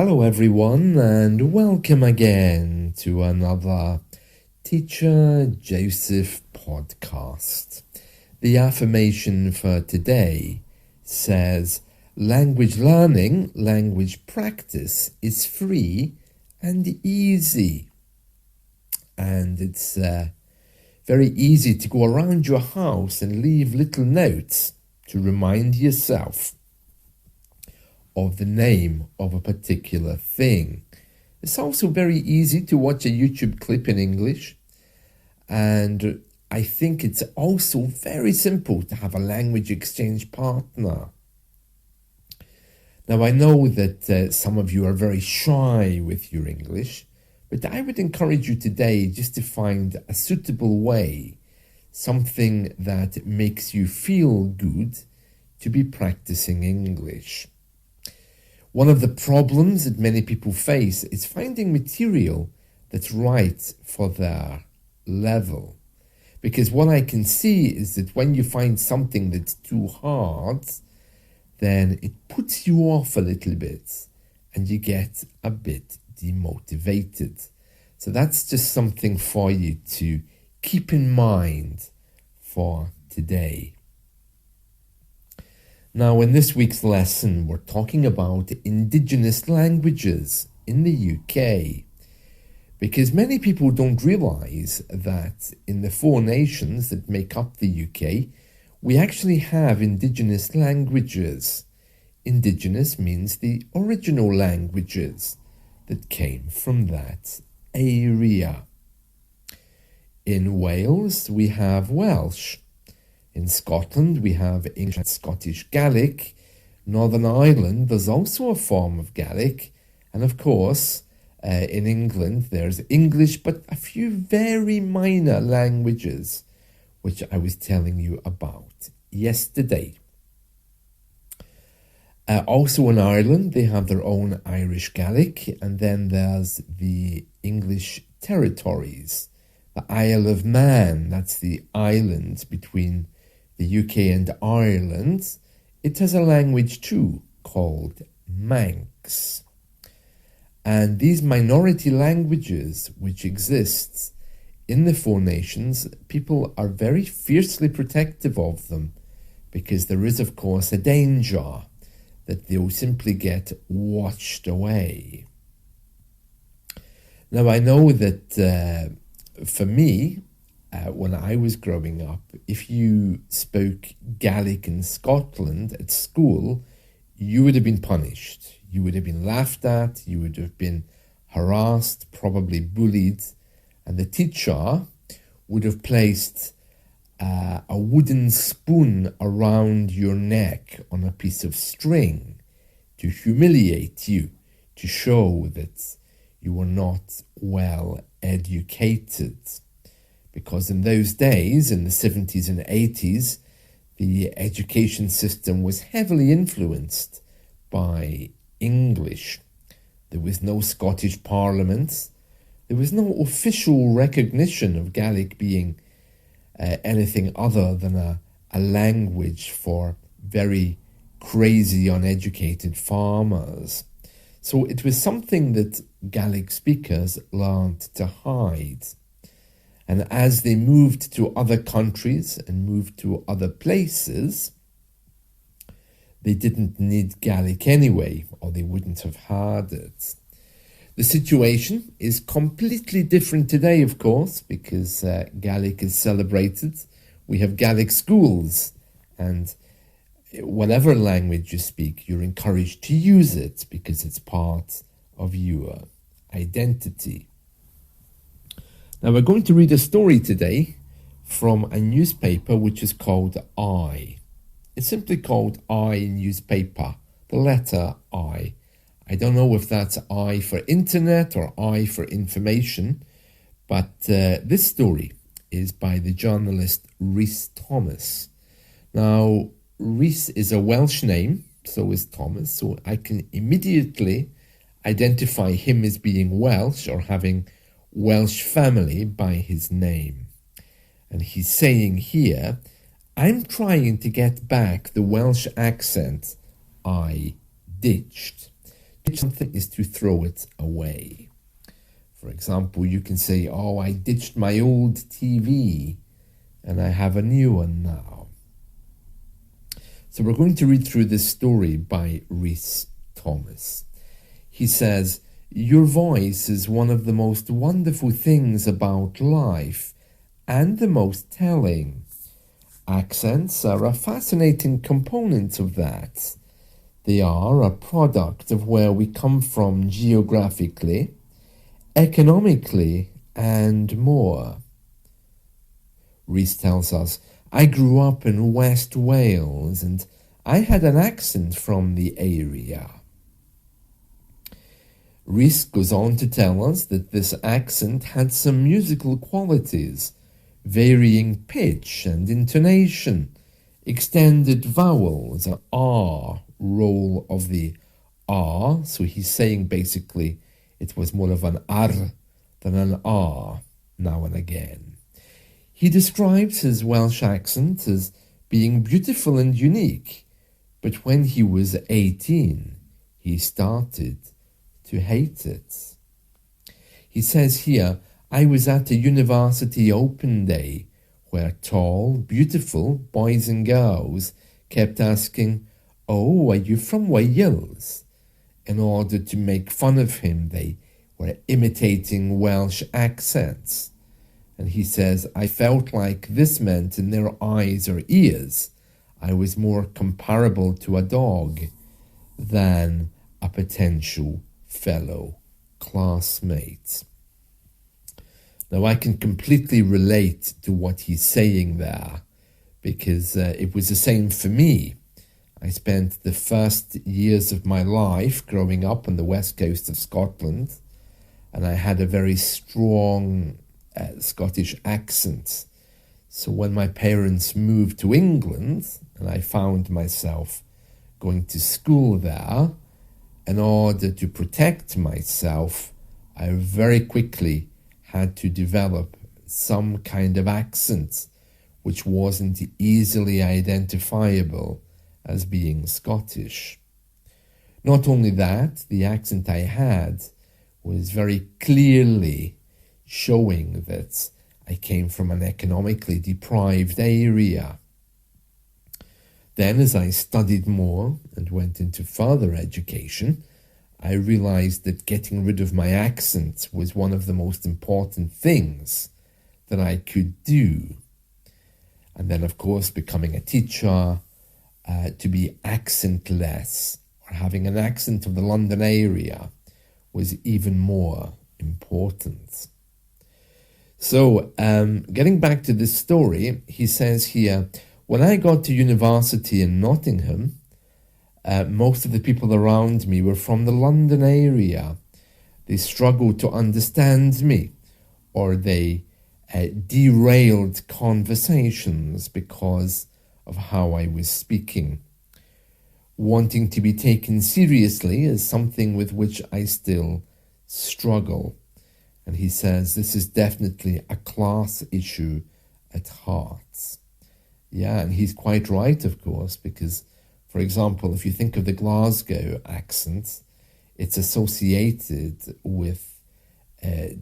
Hello everyone and welcome again to another Teacher Joseph podcast. The affirmation for today says, language learning, language practice is free and easy. And it's very easy to go around your house and leave little notes to remind yourself of the name of a particular thing. It's also very easy to watch a YouTube clip in English, and I think it's also very simple to have a language exchange partner. Now, I know that some of you are very shy with your English, but I would encourage you today just to find a suitable way, something that makes you feel good to be practicing English. One of the problems that many people face is finding material that's right for their level. Because what I can see is that when you find something that's too hard, then it puts you off a little bit and you get a bit demotivated. So that's just something for you to keep in mind for today. Now, in this week's lesson, we're talking about indigenous languages in the UK, because many people don't realise that in the 4 nations that make up the UK, we actually have indigenous languages. Indigenous means the original languages that came from that area. In Wales, we have Welsh. In Scotland, we have English and Scottish Gaelic. Northern Ireland, there's also a form of Gaelic. And of course, in England, there's English, but a few very minor languages, which I was telling you about yesterday. Also in Ireland, they have their own Irish Gaelic. And then there's the English territories. The Isle of Man, that's the island between the UK and Ireland. It has a language too called Manx. And these minority languages which exist in the 4 nations, people are very fiercely protective of them, because there is of course a danger that they'll simply get washed away. Now, I know that for me, when I was growing up, if you spoke Gaelic in Scotland at school, you would have been punished. You would have been laughed at, you would have been harassed, probably bullied, and the teacher would have placed a wooden spoon around your neck on a piece of string to humiliate you, to show that you were not well educated. Because in those days, in the 70s and 80s, the education system was heavily influenced by English. There was no Scottish Parliament. There was no official recognition of Gaelic being anything other than a language for very crazy, uneducated farmers. So it was something that Gaelic speakers learned to hide. And as they moved to other countries and moved to other places, they didn't need Gaelic anyway, or they wouldn't have had it. The situation is completely different today, of course, because Gaelic is celebrated. We have Gaelic schools, and whatever language you speak, you're encouraged to use it because it's part of your identity. Now, we're going to read a story today from a newspaper which is called I. It's simply called I newspaper, the letter I. I don't know if that's I for internet or I for information, but this story is by the journalist Rhys Thomas. Now, Rhys is a Welsh name, so is Thomas, so I can immediately identify him as being Welsh or having Welsh family by his name. And he's saying here, I'm trying to get back the Welsh accent I ditched. something is to throw it away. For example, you can say, oh, I ditched my old TV and I have a new one now. So we're going to read through this story by Rhys Thomas. He says, your voice is one of the most wonderful things about life and the most telling. Accents are a fascinating component of that. They are a product of where we come from geographically, economically, and more. Rhys tells us, I grew up in West Wales and I had an accent from the area. Rhys goes on to tell us that this accent had some musical qualities, varying pitch and intonation, extended vowels, an R roll of the R, so he's saying basically it was more of an R than an R now and again. He describes his Welsh accent as being beautiful and unique, but when he was 18, he started to hate it. He says here, I was at a university open day where tall, beautiful boys and girls kept asking, oh, are you from Wales? In order to make fun of him, they were imitating Welsh accents. And he says, I felt like this meant in their eyes or ears, I was more comparable to a dog than a potential fellow classmate. Now, I can completely relate to what he's saying there, because it was the same for me. I spent the first years of my life growing up on the west coast of Scotland, and I had a very strong Scottish accent. So when my parents moved to England and I found myself going to school there, in order to protect myself, I very quickly had to develop some kind of accent which wasn't easily identifiable as being Scottish. Not only that, the accent I had was very clearly showing that I came from an economically deprived area. Then, as I studied more and went into further education, I realized that getting rid of my accent was one of the most important things that I could do. And then, of course, becoming a teacher, to be accentless or having an accent of the London area was even more important. So, getting back to this story, he says here, when I got to university in Nottingham, most of the people around me were from the London area. They struggled to understand me, or they derailed conversations because of how I was speaking, wanting to be taken seriously as something with which I still struggle. And he says this is definitely a class issue at heart. Yeah, and he's quite right, of course, because, for example, if you think of the Glasgow accent, it's associated with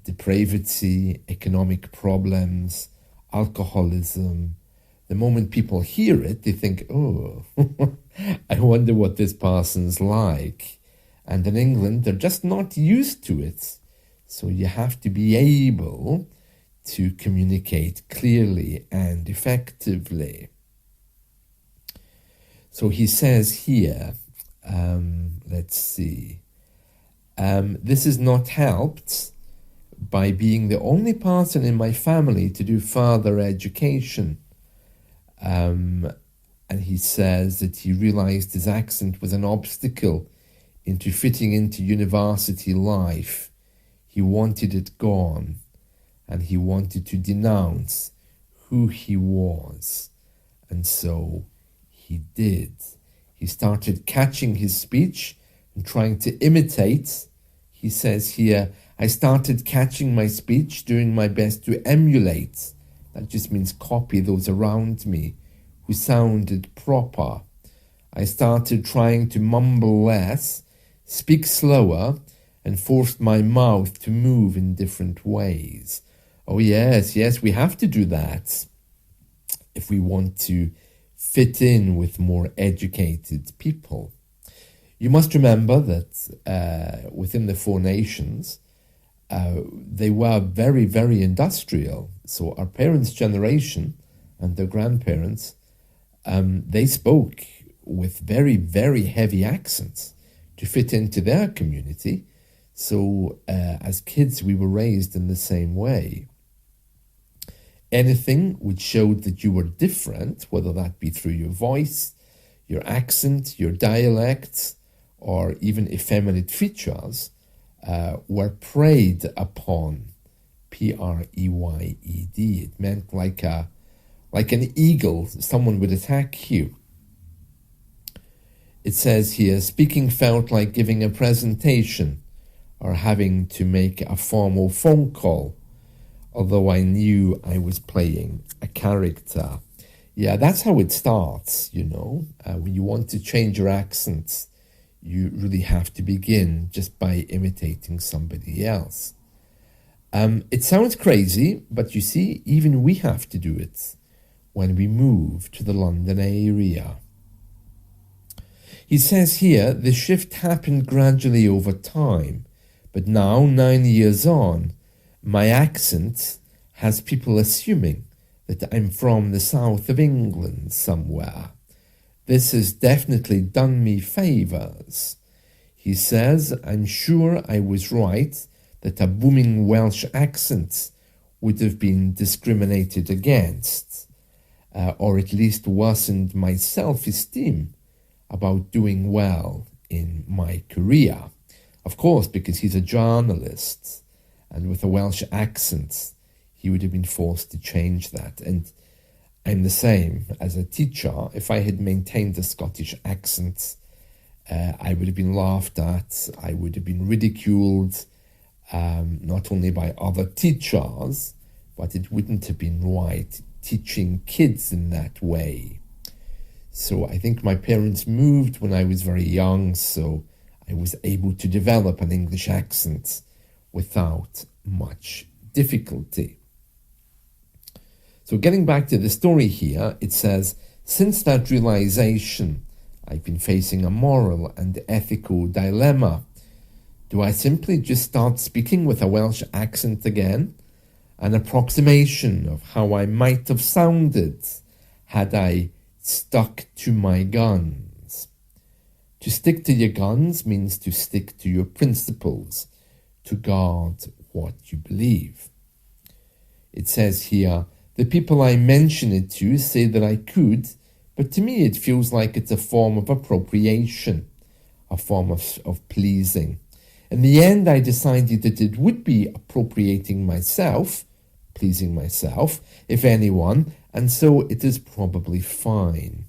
depravity, economic problems, alcoholism. The moment people hear it, they think, oh, I wonder what this person's like. And in England, they're just not used to it. So you have to be able to communicate clearly and effectively. So he says here, let's see, this is not helped by being the only person in my family to do further education. And he says that he realized his accent was an obstacle into fitting into university life. He wanted it gone, and he wanted to denounce who he was. And so he did. He started catching his speech and trying to imitate. He says here, I started catching my speech, doing my best to emulate. That just means copy those around me who sounded proper. I started trying to mumble less, speak slower, and forced my mouth to move in different ways. Oh yes, we have to do that if we want to fit in with more educated people. You must remember that within the Four Nations, they were very, very industrial. So our parents' generation and their grandparents, they spoke with very, very heavy accents to fit into their community. So as kids, we were raised in the same way. Anything which showed that you were different, whether that be through your voice, your accent, your dialect, or even effeminate features, were preyed upon. Preyed. It meant like an eagle, someone would attack you. It says here, speaking felt like giving a presentation or having to make a formal phone call, although I knew I was playing a character. Yeah, that's how it starts, you know. When you want to change your accent, you really have to begin just by imitating somebody else. It sounds crazy, but you see, even we have to do it when we move to the London area. He says here, the shift happened gradually over time, but now, 9 years on, my accent has people assuming that I'm from the south of England somewhere. This has definitely done me favours. He says, I'm sure I was right that a booming Welsh accent would have been discriminated against, or at least worsened my self-esteem about doing well in my career. Of course, because he's a journalist, and with a Welsh accent, he would have been forced to change that. And I'm the same as a teacher. If I had maintained a Scottish accent, I would have been laughed at, I would have been ridiculed, not only by other teachers, but it wouldn't have been right teaching kids in that way. So I think my parents moved when I was very young, so I was able to develop an English accent without much difficulty. So getting back to the story here, it says, since that realization, I've been facing a moral and ethical dilemma. Do I simply just start speaking with a Welsh accent again? An approximation of how I might have sounded had I stuck to my guns. To stick to your guns means to stick to your principles, to guard what you believe. It says here, the people I mention it to say that I could, but to me it feels like it's a form of appropriation, a form of pleasing. In the end, I decided that it would be appropriating myself, pleasing myself, if anyone, and so it is probably fine.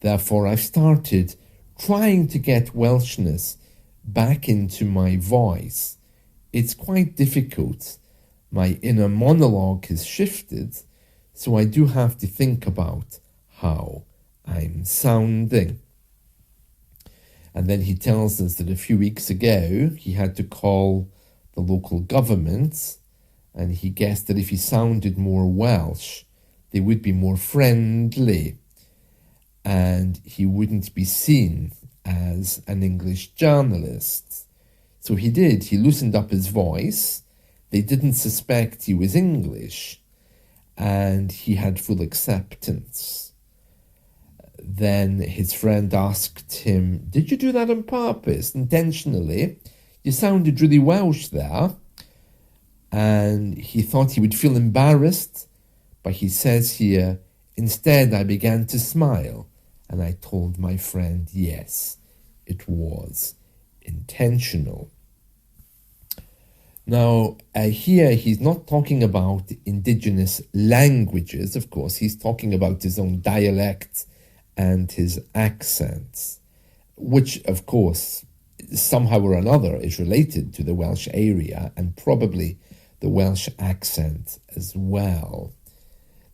Therefore, I've started trying to get Welshness back into my voice. It's quite difficult. My inner monologue has shifted, so I do have to think about how I'm sounding. And then he tells us that a few weeks ago, he had to call the local government, and he guessed that if he sounded more Welsh, they would be more friendly, and he wouldn't be seen as an English journalist. So he did. He loosened up his voice. They didn't suspect he was English, and he had full acceptance. Then his friend asked him, did you do that on purpose, intentionally? You sounded really Welsh there. And he thought he would feel embarrassed, but he says here, instead I began to smile, and I told my friend, yes, it was intentional. Now, here he's not talking about indigenous languages, of course. He's talking about his own dialect and his accents, which, of course, somehow or another is related to the Welsh area and probably the Welsh accent as well.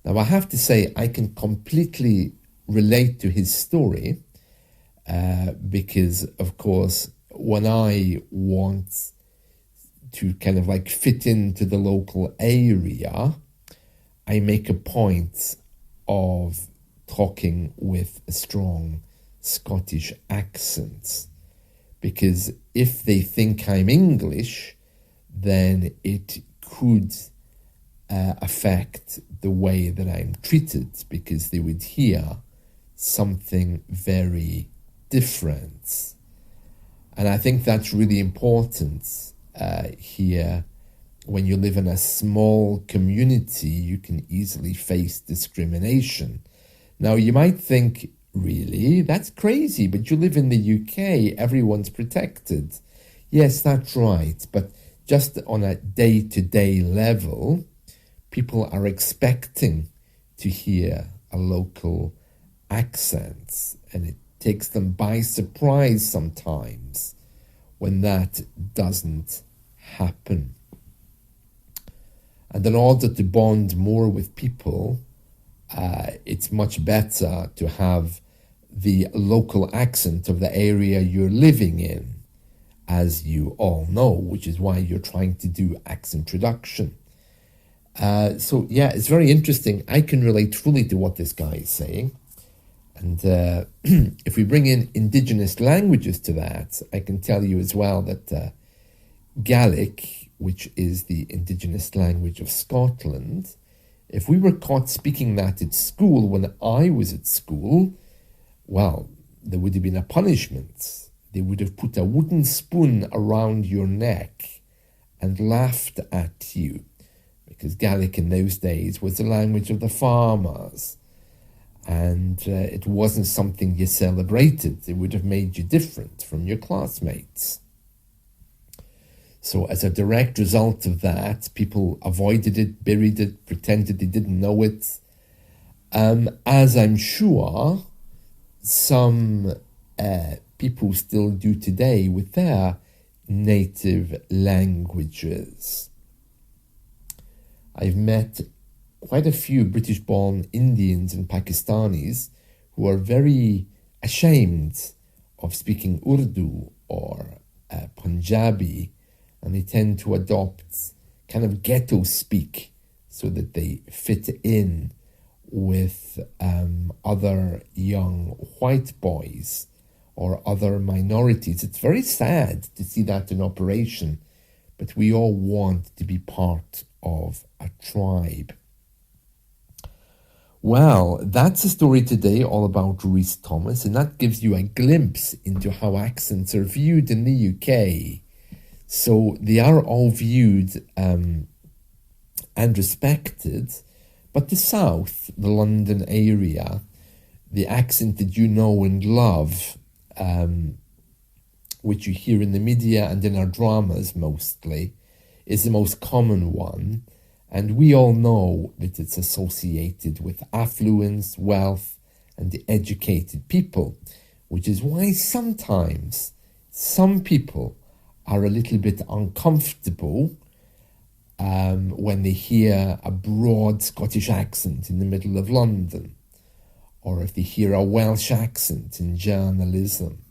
Now, I have to say, I can completely relate to his story because, of course, when I want to kind of like fit into the local area, I make a point of talking with a strong Scottish accent, because if they think I'm English, then it could affect the way that I'm treated, because they would hear something very different. And I think that's really important here. When you live in a small community, you can easily face discrimination. Now, you might think, really, that's crazy, but you live in the UK, everyone's protected. Yes, that's right, but just on a day-to-day level, people are expecting to hear a local accent, and it takes them by surprise sometimes when that doesn't happen. And in order to bond more with people, it's much better to have the local accent of the area you're living in, as you all know, which is why you're trying to do accent reduction. So yeah, it's very interesting. I can relate fully to what this guy is saying. And if we bring in indigenous languages to that, I can tell you as well that Gaelic, which is the indigenous language of Scotland, if we were caught speaking that at school when I was at school, well, there would have been a punishment. They would have put a wooden spoon around your neck and laughed at you, because Gaelic in those days was the language of the farmers, and it wasn't something you celebrated. It would have made you different from your classmates. So as a direct result of that, people avoided it, buried it, pretended they didn't know it. As I'm sure some people still do today with their native languages. I've met quite a few British-born Indians and Pakistanis who are very ashamed of speaking Urdu or Punjabi, and they tend to adopt kind of ghetto speak so that they fit in with other young white boys or other minorities. It's very sad to see that in operation, but we all want to be part of a tribe. Well, that's the story today, all about Rhys Thomas, and that gives you a glimpse into how accents are viewed in the UK. So they are all viewed and respected, but the South, the London area, the accent that you know and love, which you hear in the media and in our dramas mostly, is the most common one. And we all know that it's associated with affluence, wealth, and the educated people, which is why sometimes some people are a little bit uncomfortable when they hear a broad Scottish accent in the middle of London, or if they hear a Welsh accent in journalism.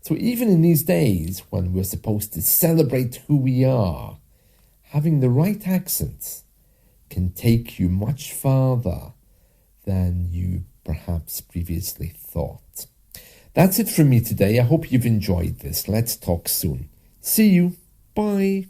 So even in these days when we're supposed to celebrate who we are, having the right accents can take you much farther than you perhaps previously thought. That's it from me today. I hope you've enjoyed this. Let's talk soon. See you. Bye.